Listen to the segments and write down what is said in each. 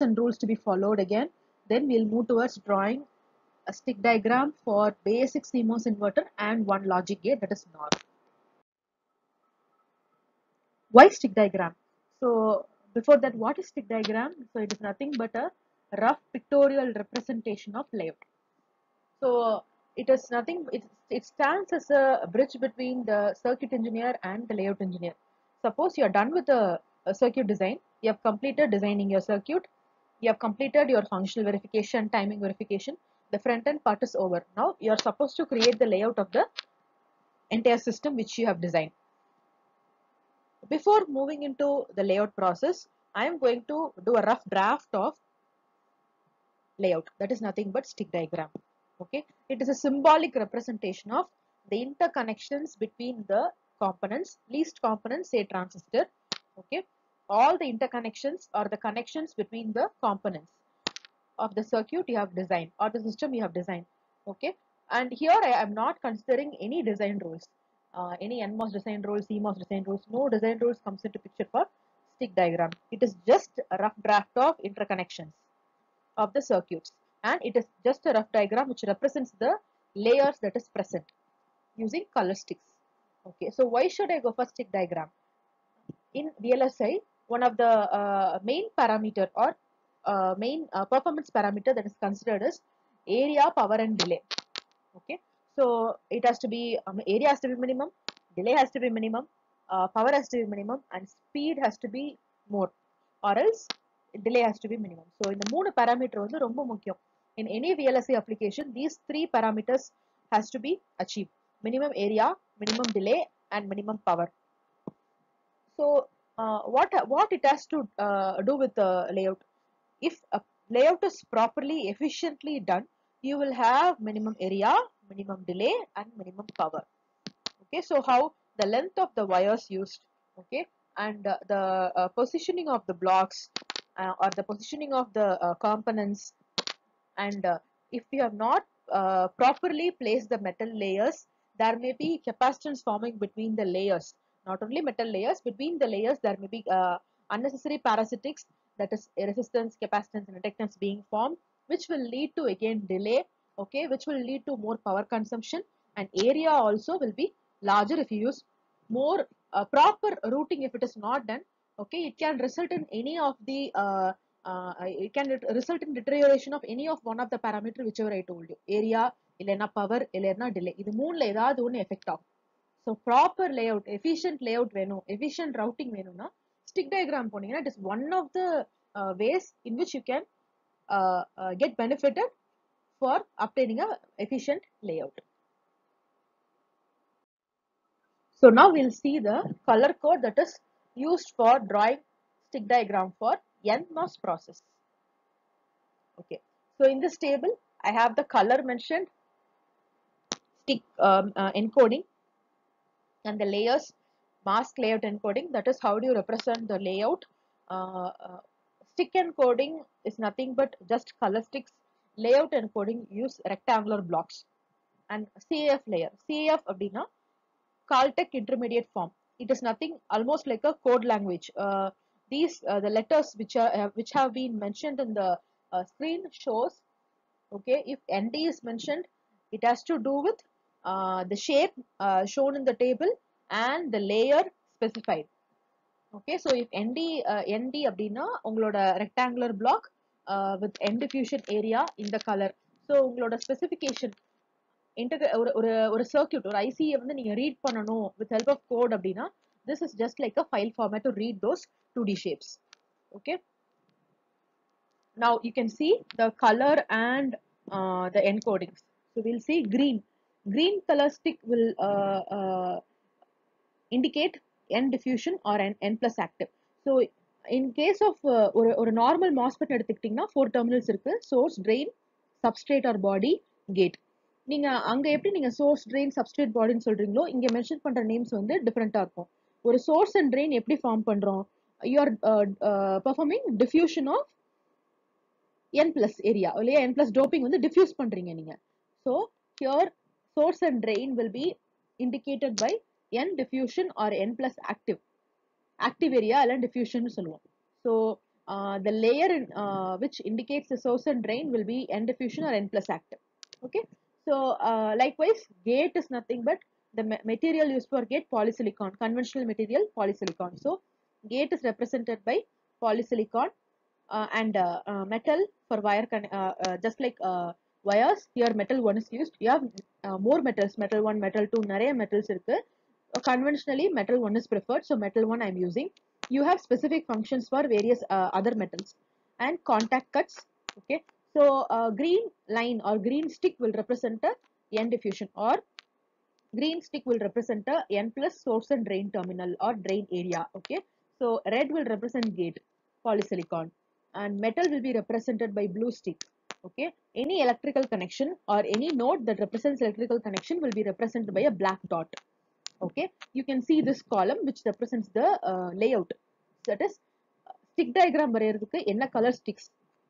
and rules to be followed again. Then we'll move towards drawing a stick diagram for basic CMOS inverter and one logic gate, that is NOR. Why stick diagram? So before that, what is stick diagram? So it is nothing but a rough pictorial representation of layout. So it is nothing, it stands as a bridge between the circuit engineer and the layout engineer. Suppose you are done with the circuit design, you have completed designing your circuit, you have completed your functional verification, timing verification, the front end part is over. Now you are supposed to create the layout of the entire system which you have designed. Before moving into the layout process, I am going to do a rough draft of layout. That is nothing but stick diagram. Okay, it is a symbolic representation of the interconnections between the components, least components, say transistor. Okay, all the interconnections or the connections between the components of the circuit you have designed or the system you have designed. Okay, and here I am not considering any design rules, any NMOS design rules, CMOS design rules. No design rules comes into picture for stick diagram. It is just a rough draft of interconnections of the circuits, and it is just a rough diagram which represents the layers that is present using color sticks. Okay, so why should I go for stick diagram? In VLSI, one of the main parameter or main performance parameter that is considered is area, power and delay. Okay, so it has to be area has to be minimum, delay has to be minimum, power has to be minimum, and speed has to be more, or else delay has to be minimum. So இந்த மூணு parameter வந்து ரொம்ப முக்கியம். In any VLSI application, these three parameters has to be achieved: minimum area, minimum delay, and minimum power. So what it has to do with the layout? If a layout is properly, efficiently done, you will have minimum area, minimum delay, and minimum power. Okay, so how the length of the wires used, okay, and the positioning of the blocks or the positioning of the components, and if you have not properly placed the metal layers, there may be capacitance forming between the layers. Not only metal layers, between the layers there may be unnecessary parasitics, that is resistance, capacitance and inductance being formed, which will lead to again delay, okay, which will lead to more power consumption, and area also will be larger if you use more proper routing. If it is not done, okay, it can result in any of the it can result in deterioration of any of one of the parameter whichever I told you, area இல்லனா power இல்லனா delay. இது மூணுல ஏதாவது ஒன்னு effect ஆகும். So proper layout, efficient layout வேணும், efficient routing வேணும்னா stick diagram போனீங்கன்னா it is one of the ways in which you can get benefited for obtaining a efficient layout. So now we'll see the color code that is used for drawing stick diagram for NMOS process. Okay, so in this table I have the color mentioned, stick encoding, and the layers, mask layout encoding, that is how do you represent the layout. Stick encoding is nothing but just color sticks. Layout encoding use rectangular blocks. And CAF layer, CAF அப்படின்னா Caltech intermediate form, it is nothing, almost like a code language. These the letters which have been mentioned in the screen shows, okay, if ND is mentioned, it has to do with the shape shown in the table and the layer specified. Okay, so if ND அப்படின்னா உங்களோட rectangular block with end diffusion area in the color. So உங்களோட specification ஒரு circuit, ஒரு IC வந்து நீங்க read பண்ணணும் with help of code அப்படின்னா, this is just like a file format to read those 2D shapes. Okay, now you can see the color and the encodings. So we'll see green color stick will indicate N diffusion or N plus active. So in case of ஒரு normal MOSFET எடுத்துக்கிட்டிங்கன்னா 4 terminals இருக்கு, source, drain, substrate or body, gate. நீங்க அங்க எப்படி நீங்க source, drain, substrate, body ன்னு சொல்றீங்களோ, இங்க மென்ஷன் பண்ற நேம்ஸ் வந்து டிஃபரெண்டா இருக்கும். ஒரு source and drain எப்படி ஃபார்ம் பண்றோம்? You are performing diffusion of N plus area, இல்லையா N plus doping வந்து diffuse பண்றீங்க நீங்க. So here source and drain will be indicated by N diffusion or N plus active area அல்ல diffusion சொல்லுவோம். So the layer which indicates the source and drain will be N diffusion or N plus active. Okay. So likewise, gate is nothing but the material used for gate, polysilicon, conventional material, polysilicon. So gate is represented by polysilicon, and metal for wire, just like wires. Here metal 1 is used. You have more metals, metal 1, metal 2, நிறைய metals இருக்கு. Conventionally metal 1 is preferred, so metal 1 I am using. You have specific functions for various other metals. And contact cuts. Okay, so green line or green stick will represent a N diffusion, or green stick will represent a N plus source and drain terminal or drain area. Okay, so red will represent gate, polysilicon, and metal will be represented by blue stick. Okay, any electrical connection or any node that represents electrical connection will be represented by a black dot. Okay, you can see this column which represents the layout. That is stick diagram வரையிறதுக்கு என்ன color sticks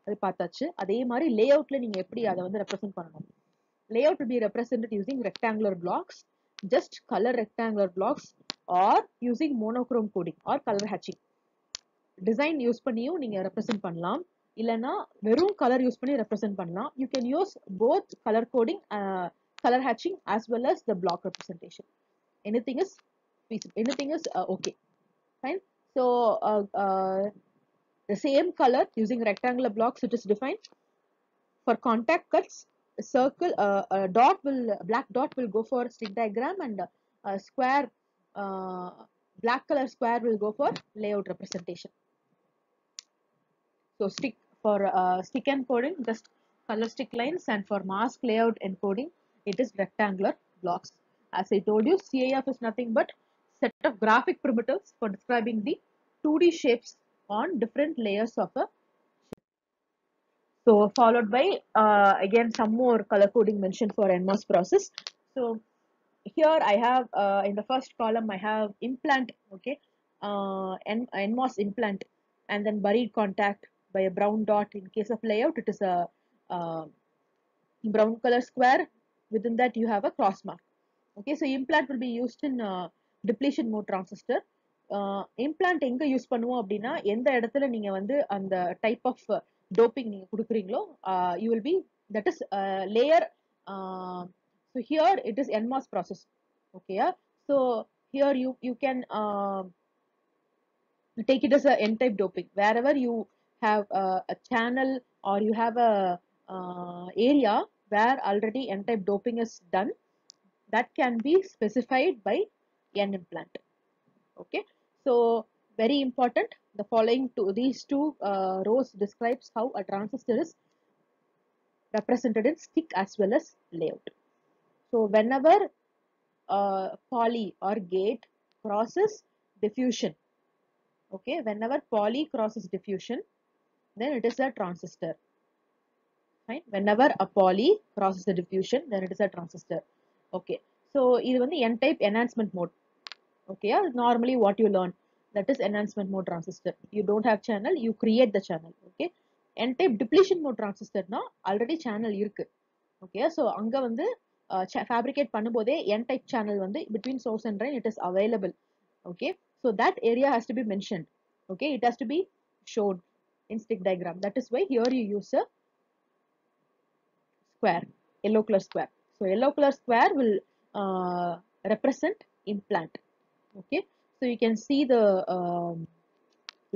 அது பார்த்தாச்சு. அதே மாதிரி layoutல நீங்க எப்படி அதை வந்து represent பண்ணணும். Layout will be represented using rectangular blocks, just color rectangular blocks, or using monochrome coding or color hatching. Design use பண்ணியும் நீங்க represent பண்ணலாம், இல்லனா வெறும் color use பண்ணி represent பண்ணலாம். You can use both color coding, color hatching as well as the block representation. Anything is feasible, anything is okay, fine. So the same color using rectangular blocks it is defined. For contact cuts, a circle, dot will, black dot will go for stick diagram, and square, black color square will go for layout representation. So stick for stick encoding, just color stick lines, and for mask layout encoding, it is rectangular blocks. As I told you, CIF is nothing but set of graphic primitives for describing the 2D shapes on different layers of a. So followed by again some more color coding mentioned for NMOS process. So here I have in the first column I have implant. Okay, NMOS implant, and then buried contact by a brown dot. In case of layout, it is a brown color square. Within that you have a cross mark. Okay, so implant will be used in depletion mode transistor. Implant எங்க use பண்ணுவோம் அப்படின்னா, எந்த இடத்துல நீங்க வந்து அந்த type of doping நீங்க கொடுக்குறீங்களோ, you will be, that is layer. So here it is NMOS process. Okay, yeah? So here you can take it as a N-type doping. Wherever you have a channel or you have a area where already N-type doping is done, that can be specified by N implant. Okay, so very important, the following these two rows describes how a transistor is represented in stick as well as layout. So whenever poly or gate crosses diffusion, okay, whenever poly crosses diffusion, then it is a transistor. Fine, whenever a poly crosses the diffusion, then it is a transistor. Okay, so இது வந்து N-type enhancement mode. Okay, normally what you learn, that is enhancement mode transistor. You don't have channel, you create the channel. Okay, N-type depletion mode transistor na already channel irukku. Okay, so anga வந்து fabricate பண்ணும்போதே N-type channel வந்து between source and drain it is available. Okay, so that area has to be mentioned. Okay, it has to be shown in stick diagram. That is why here you use a square, yellow color square. So yellow color square will represent implant. Okay, so you can see the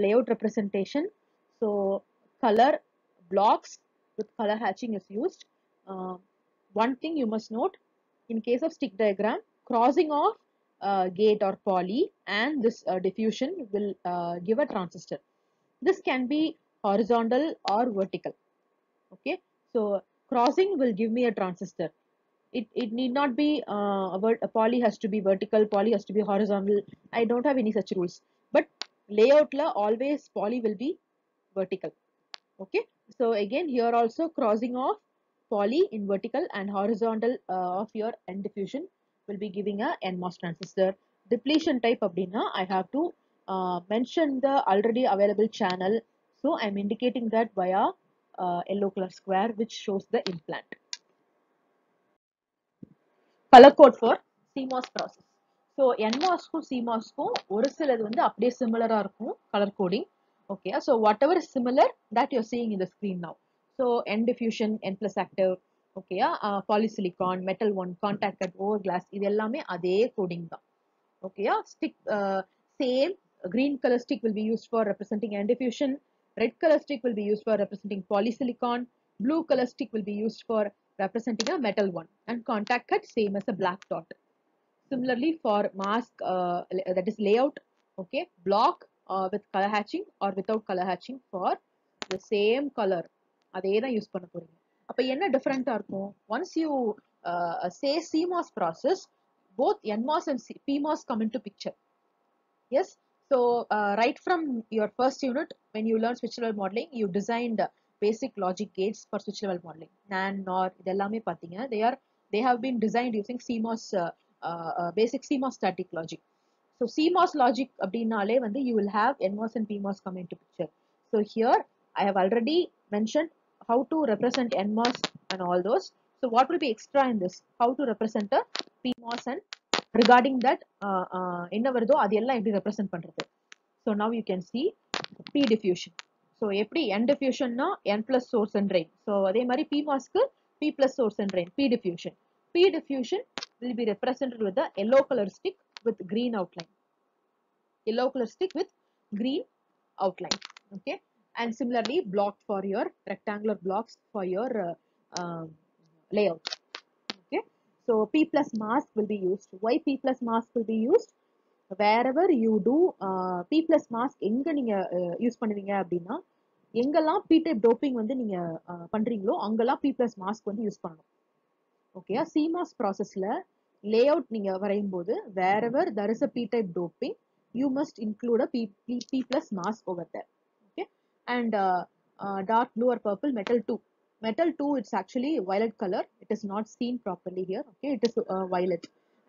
layout representation. So color blocks with color hatching is used. One thing you must note, in case of stick diagram, crossing of gate or poly and this diffusion will give a transistor. This can be horizontal or vertical. Okay, so crossing will give me a transistor. It need not be a poly has to be vertical, poly has to be horizontal. I don't have any such rules, but layout la always poly will be vertical. Okay, so again here also crossing of poly in vertical and horizontal of your N diffusion will be giving a NMOS transistor. Depletion type abdina I have to mention the already available channel, so I'm indicating that via yellow color square which shows the implant. Color code for CMOS process. So NMOS க்கும் CMOS க்கும் ஒரு சிலது வந்து அப்படியே சிமிலரா இருக்கும் color coding. Okay, so whatever is similar that you're seeing in the screen now. So N diffusion, N plus active, okay, polysilicon, metal one, contact cut, over glass, இது எல்லாமே அதே coding தான். Okay, stick, same green color stick will be used for representing N diffusion, red color stick will be used for representing polysilicon, blue color stick will be used for representing a metal one, and contact cut same as a black dot. Similarly for mask, that is layout, okay, block with color hatching or without color hatching for the same color, அதே தான் use பண்ண போறீங்க. அப்ப என்ன டிஃபரெண்டா இருக்கும்? Once you say CMOS process, both NMOS and PMOS come into picture. Yes, so right from your first unit when you learn switch level modeling, you designed basic logic gates for switch level modeling. NAND, NOR, இதெல்லாமே பாத்தீங்கன்னா they have been designed using CMOS, basic CMOS static logic. So CMOS logic அப்படின்னாலே வந்து you will have NMOS and PMOS come into picture. So here I have already mentioned how to represent NMOS and all those. So what will be extra in this? How to represent a PMOS, and regarding that என்ன வருதோ அது எல்லாம் எப்படி represent பண்றது? So now you can see P diffusion. So எப்படி N diffusion னா N plus source and drain. So அதே மாதிரி PMOS க்கு P plus source and drain, P diffusion. P diffusion will be represented with the yellow color stick with green outline. Yellow color stick with green outline. Okay, and similarly blocked for your rectangular blocks for your layout. Okay, so P plus mask will be used. Why P plus mask will be used? Wherever you do P plus mask, எங்க நீங்க use பண்ணுவீங்க அப்படின்னா, எங்கெல்லாம் P type doping வந்து நீங்க பண்றீங்களோ அங்கெல்லாம் P plus mask வந்து யூஸ் பண்ணணும். Okay, CMOS processல layout நீங்க வரையும் போது wherever there is a P type doping, you must include a P plus mask over there. Okay, and dark blue or purple metal 2. Metal 2, it's actually violet color. It is not seen properly here. Okay, it is violet.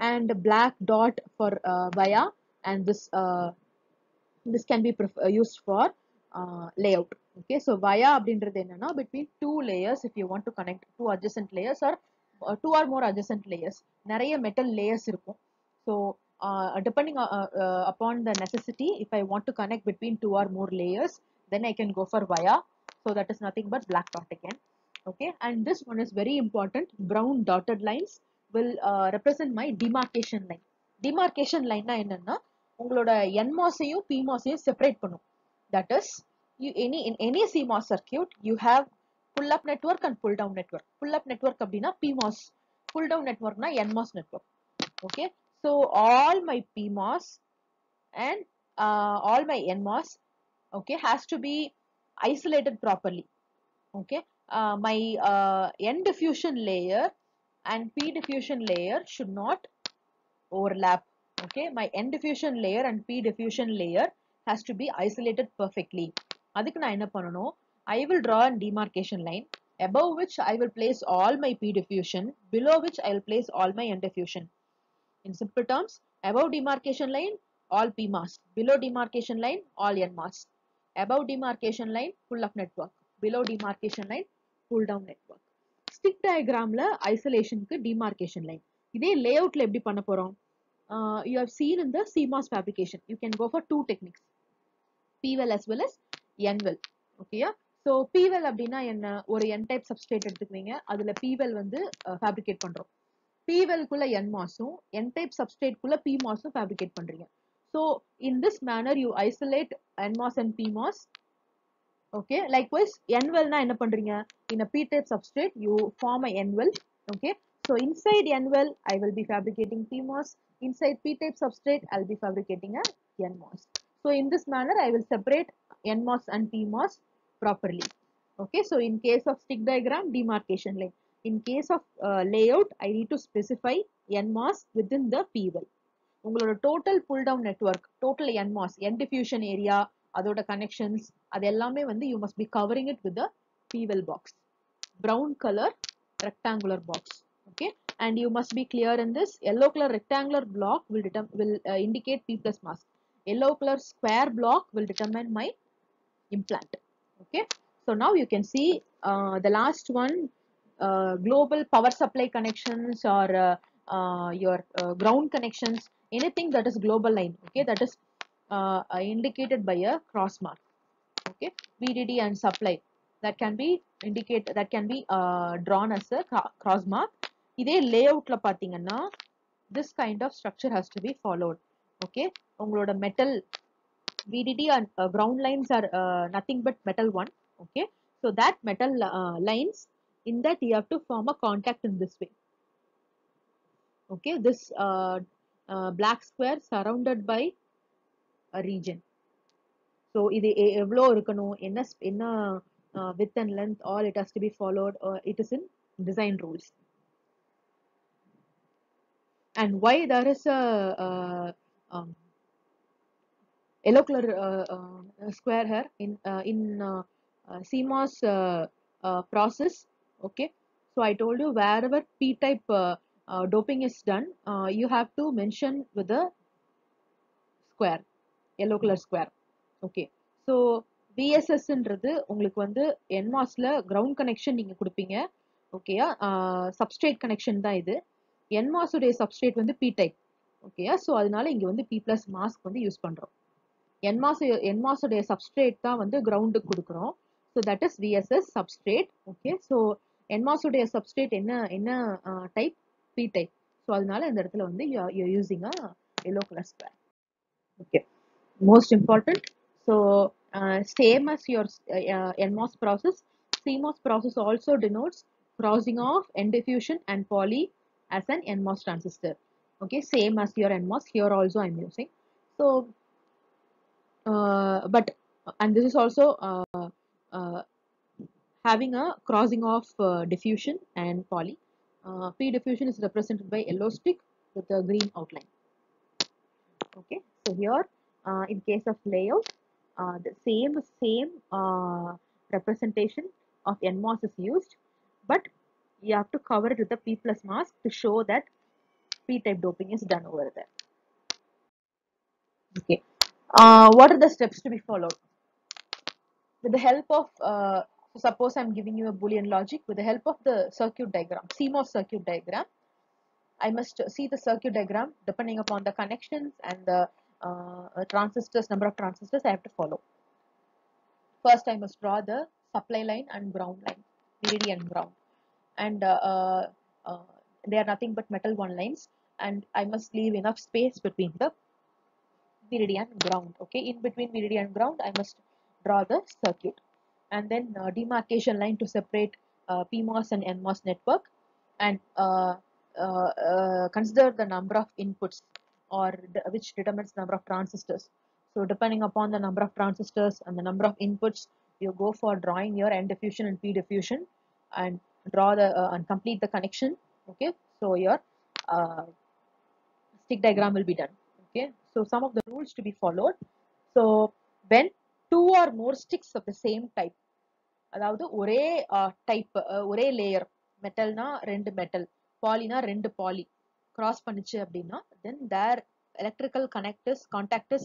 And black dot for via, and this can be used for layout. Okay, so via அப்படின்றது என்னன்னா between two layers, if you want to connect two adjacent layers or two or more adjacent layers, நிறைய metal layers இருக்கும். So depending upon the necessity, if I want to connect between two or more layers, then I can go for via. So that is nothing but black dot again. Okay, and this one is very important. Brown dotted lines will represent my demarcation line. Demarcation line na என்னன்னா உங்களோட NMOS ஐயும் PMOS ஐயும் separate பண்ணும். That is, in any CMOS circuit you have pull up network and pull down network. Pull up network அப்படின்னா PMOS, pull down network na NMOS network. Okay, so all my PMOS and all my NMOS, okay, has to be isolated properly. Okay, my N diffusion layer and P diffusion layer should not overlap. Okay, my N diffusion layer and P diffusion layer has to be isolated perfectly. அதுக்கு நான் என்ன பண்ணணும்? I will draw a demarcation line above which I will place all my P diffusion, below which I will place all my N diffusion. In simple terms, above demarcation line all PMOS, below demarcation line all NMOS. Above demarcation line pull up network, below demarcation line pull down network. Stick diagramல isolationக்கு demarcation line. இதே layoutல எப்படி பண்ண போறோம்? You have seen in the CMOS fabrication, you can go for two techniques, P-well as well as N-well. Okay, so P-well அப்படின்னா என்ன? ஒரு N-type substrate எடுத்துக்குவீங்க, அதுல P-well வந்து fabricate பண்றோம். P-well குள்ள NMOS-உம் N-type substrate குள்ள PMOS-உம் fabricate பண்றீங்க. So in this manner you isolate NMOS and PMOS. Okay, likewise N-well na enna pandringa? In a P-type substrate you form a N-well. Okay, so inside N-well I will be fabricating PMOS, inside P-type substrate I'll be fabricating a NMOS. So in this manner I will separate NMOS and PMOS properly. Okay, so in case of stick diagram, demarcation line. In case of layout, I need to specify NMOS within the P-well. உங்களோட total pull down network, total NMOS, N diffusion area, அதோட connections, அது எல்லாமே வந்து you must be covering it with the P-well box. Brown color rectangular box. Okay, and you must be clear in this. Yellow color rectangular block will indicate P plus mask. Yellow color square block will determine my implant. Okay, so now you can see the last one, global power supply connections or your ground connections, anything that is global line. Okay, that is indicated by a cross mark. Okay, VDD and supply, that can be drawn as a cross mark. இதே layoutல பாத்தீங்கன்னா this kind of structure has to be followed. Okay, உங்களோட metal VDD and ground lines are nothing but metal one. Okay, so that metal lines, in that you have to form a contact in this way. Okay, this black square surrounded by a region. So இது எவ்வளோ இருக்கணும், என்ன width and length, all it has to be followed. It is in design rules. And why there is a yellow color square here in CMOS process? Okay, so I told you wherever p-type doping is done, you have to mention with the square, yellow color square. Okay, so VSS ன்றது உங்களுக்கு வந்து NMOSல ground connection நீங்க கொடுப்பீங்க. Okay, substrate connection தான் இது. NMOS உடைய substrate வந்து p-type. Okay, so அதனால இங்க வந்து p plus mask வந்து யூஸ் பண்றோம். NMOS உடைய substrate தான் வந்து ground கொடுக்கிறோம். So that is VSS substrate. Okay, so NMOS உடைய substrate என்ன type? p-type. So அதனால இந்த இடத்துல வந்து you're using a yellow color square. Okay, most important. So same as your NMOS process, CMOS process also denotes crossing of N diffusion and poly as an NMOS transistor. Okay, same as your NMOS, here also I'm using. So but and this is also having a crossing of diffusion and poly. P diffusion is represented by yellow stick with a green outline. Okay, so here in case of layout, the same representation of NMOS is used, but you have to cover it with the P plus mask to show that p-type doping is done over there. Okay, what are the steps to be followed? With the help of suppose I'm giving you a Boolean logic, with the help of the circuit diagram, CMOS circuit diagram, I must see the circuit diagram depending upon the connections and the transistors, number of transistors I have to follow. First, I must draw the supply line and ground line, VDD and ground, and they are nothing but metal one lines, and I must leave enough space between the VDD and ground. Okay, in between VDD and ground, I must draw the circuit, and then demarcation line to separate PMOS and NMOS network, and consider the number of inputs, or which determines number of transistors. So depending upon the number of transistors and the number of inputs, you go for drawing your N diffusion and P diffusion, and draw the and complete the connection. Okay, so your stick diagram will be done. Okay, so some of the rules to be followed. So when two or more sticks of the same type, அதாவது ஒரே type, ஒரே layer, மெட்டல்னா ரெண்டு metal, பாலினா ரெண்டு poly cross பண்ணிச்சு அப்படின்னா, then their electrical contact is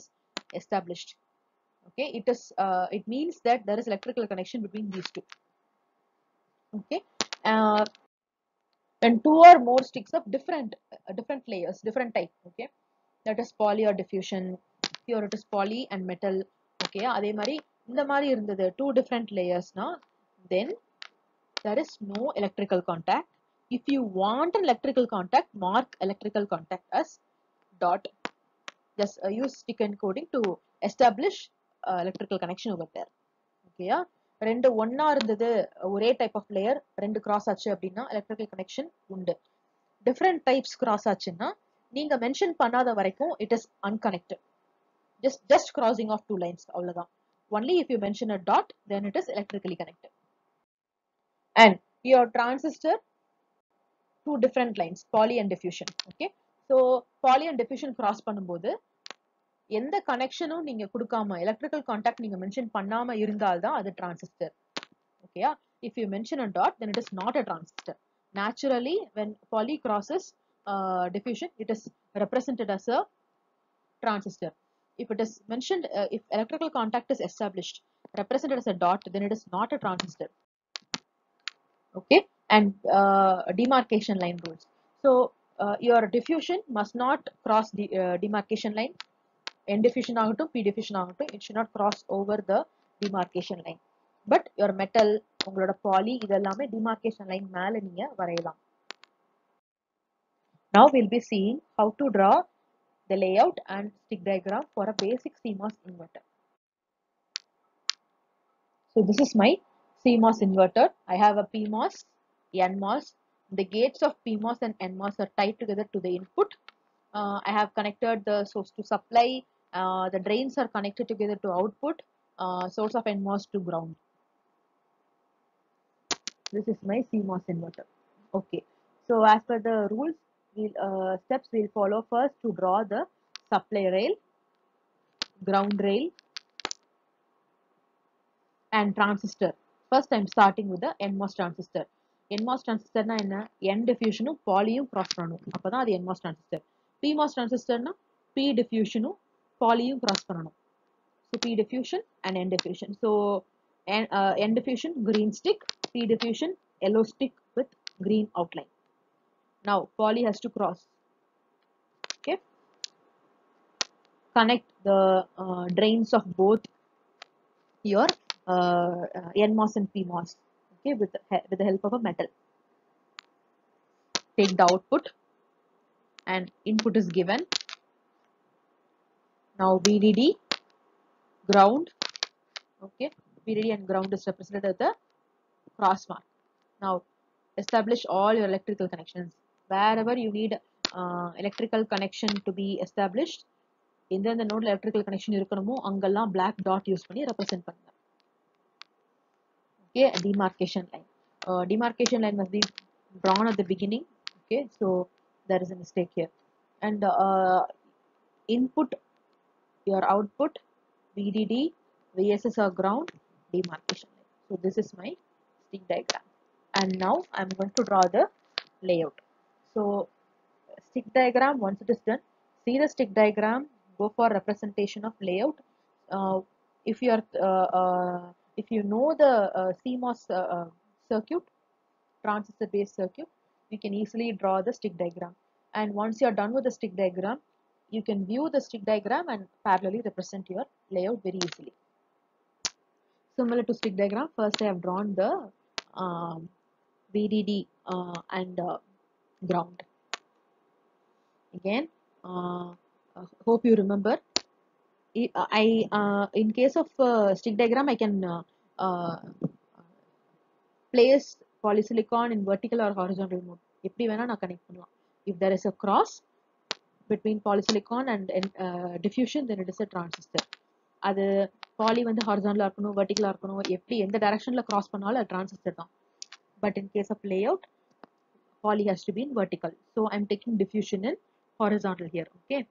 established. Okay, it means that there is electrical connection between these two. Okay, when two or more sticks of different layers, different type, okay, that is poly or diffusion. Here it is poly and metal. Okay, அதே மாதிரி இந்த மாதிரி இருந்தது two different layers na, then there is no electrical contact. If you want an electrical contact, mark electrical contact as dot. Just use stick encoding to establish electrical connection over there. Okay, ரெண்டு ஒண்ணா இருந்தது, ஒரே type of layer, ரெண்டு cross ஆச்சு அப்படின்னா electrical connection உண்டு. Different types cross ஆச்சுன்னா நீங்க மென்ஷன் பண்ணாத வரைக்கும் it is unconnected. just crossing of two lines, அவ்வளவுதான். Only if you mention a dot, then it is electrically connected. And your transistor, two different lines, poly and diffusion. Okay, so poly and diffusion cross பண்ணும்போது எந்த கனெக்ஷனும் நீங்க கொடுக்காம, electrical contact நீங்க mention பண்ணாம இருந்தால்தான் அது transistor. ஓகேயா, if you mention a dot, then it is not a transistor. Naturally, when poly crosses diffusion, it is represented as a transistor. If it is mentioned, if electrical contact is established, represented as a dot, then it is not a transistor. Okay, and demarcation line rules. So your diffusion must not cross the demarcation line. N diffusion ஆகட்டும், P diffusion ஆகட்டும், it should not cross over the demarcation line. But your metal, உங்களோட poly இதெல்லாமே demarcation line மேல நீங்க வரையலாம். Now we'll be seeing how to draw the layout and stick diagram for a basic CMOS inverter. So this is my CMOS inverter. I have a PMOS, NMOS. The gates of PMOS and NMOS are tied together to the input. I have connected the source to supply. The drains are connected together to output. Source of NMOS to ground. This is my CMOS inverter. Okay. So as per the rules, steps we'll follow first to draw the supply rail, ground rail, and transistor. First I'm starting with the NMOS transistor. NMOS transistor na enna? N diffusion polyum cross pananum. அப்பதான் அது NMOS transistor. PMOS transistor na P diffusion polyum cross pananum. So P diffusion and N diffusion. So N diffusion green stick, P diffusion yellow stick with green outline. Now poly has to cross. Okay. Connect the drains of both your NMOS and PMOS. Okay, with the help of a metal. Take the output and input is given. Now VDD, ground. Okay, VDD and ground is represented as the cross mark. Now establish all your electrical connections. Wherever you need electrical connection to be established, in the node electrical connection இருக்கணுமோ அங்கெல்லாம் black dot use பண்ணி represent பண்ணுங்க. Okay, demarcation line. Demarcation line must be drawn at the beginning. Okay, so there is a mistake here. And input, your output, VDD, VSS or ground, demarcation line. So this is my stick diagram. And now I'm going to draw the layout. So stick diagram, once it is done, see the stick diagram, go for representation of layout. If you know the CMOS circuit, transistor based circuit, you can easily draw the stick diagram. And once you are done with the stick diagram, you can view the stick diagram and parallelly represent your layout very easily. Similar to stick diagram, first I have drawn the VDD and ground. Again, hope you remember. In case of stick diagram, I can place polysilicon in vertical or horizontal mode. எப்படி வேணா நான் connect பண்ணலாம். If there is a cross between polysilicon and diffusion, then it is a transistor. அது poly வந்து horizontal இருக்கணும், vertical இருக்கணும், எப்படி எந்த directionல cross பண்ணாலும் அது transistor தான். But in case of layout, poly has to be in vertical. So I'm taking diffusion in horizontal here. Okay.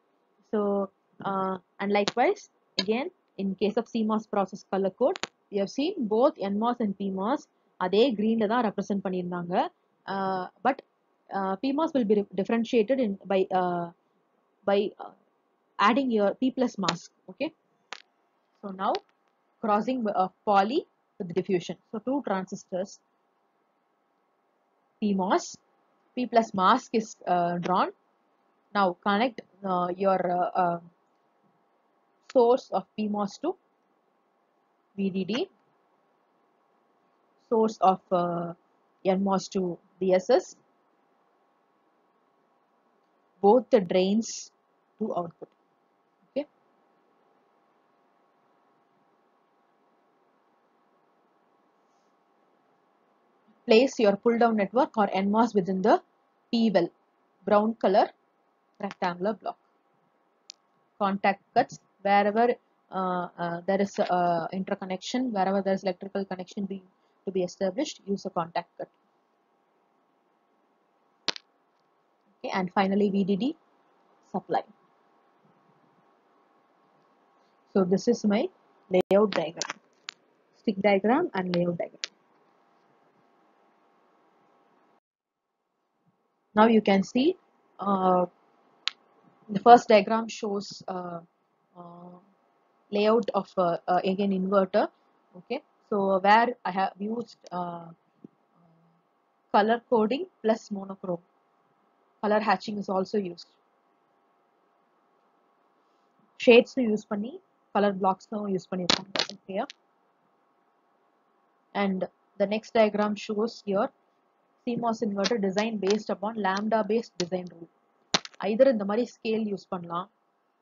So and likewise, again, in case of CMOS process color code, we have seen both NMOS and PMOS அதே green தான் represent பண்ணியிருந்தாங்க. But PMOS will be differentiated by adding your P plus mask. Okay. So now crossing of poly with diffusion. So two transistors, PMOS, P plus mask is drawn. Now connect your source of PMOS to VDD, source of NMOS to VSS, both the drains to output. Okay. Place your pull down network or NMOS within the P well, brown color rectangular block. Contact cuts wherever there is interconnection, wherever there is electrical connection to be established, use a contact cut. Okay, and finally VDD supply. So this is my layout diagram, stick diagram and layout diagram. Now you can see the first diagram shows layout of again inverter. Okay, so where I have used color coding plus monochrome. Color hatching is also used. Shades use பண்ணி color blocks use பண்ணிருக்காங்க. Okay. And the next diagram shows here CMOS inverter design based upon lambda based design rule. Either in the mari scale use பண்ணலாம்.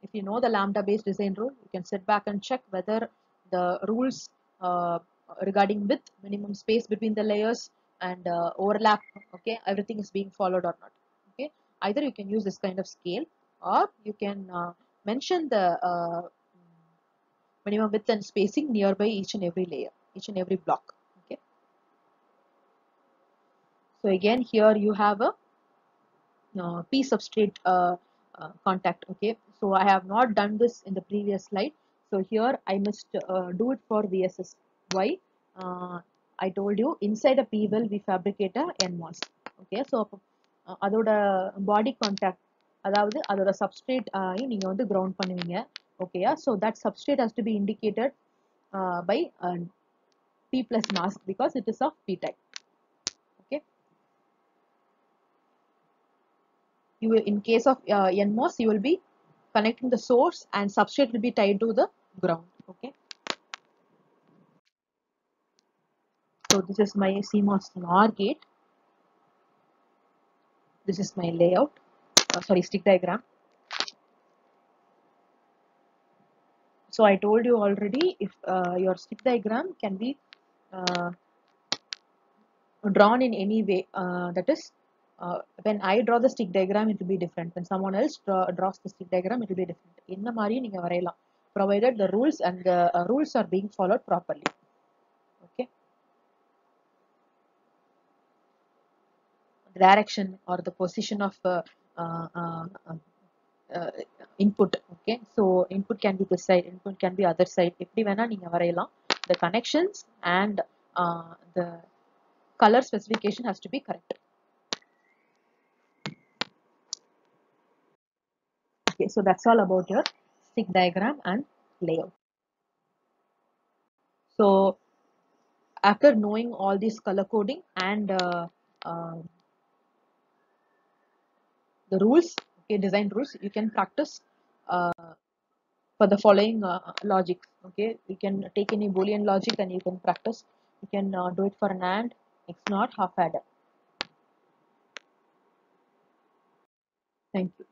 If you know the lambda based design rule, you can sit back and check whether the rules regarding width, minimum space between the layers, and overlap, okay, everything is being followed or not. Okay, either you can use this kind of scale, or you can mention the minimum width and spacing nearby each and every layer, each and every block. Okay, so again here you have a p substrate contact. Okay, so I have not done this in the previous slide, so here I must do it for VSS. Why? I told you inside the p well we fabricate a NMOS. Okay, so அதோட body contact, அதாவது அதோட substrate நீங்க வந்து ground பண்ணுவீங்க. Okay, so that substrate has to be indicated by p plus mask because it is of p type. Okay, you will, in case of NMOS, you will be connecting the source and substrate will be tied to the ground. Okay, so this is my CMOS NOR gate. This is my layout, sorry, stick diagram. So I told you already, if your stick diagram can be drawn in any way, that is when I draw the stick diagram it will be different, when someone else draws the stick diagram it will be different. இந்த மாதிரி நீங்க வரையலாம், provided the rules and the rules are being followed properly. Okay, the direction or the position of uh, uh, uh, input. Okay, so input can be this side, input can be other side, எப்படி வேணா நீங்க வரையலாம். The connections and the color specification has to be correct. Okay, so that's all about your stick diagram and layout. So after knowing all this color coding and the rules, okay, design rules, you can practice for the following logic. Okay, you can take any boolean logic and you can practice. You can do it for an AND, XNOT, half adder. Thank you.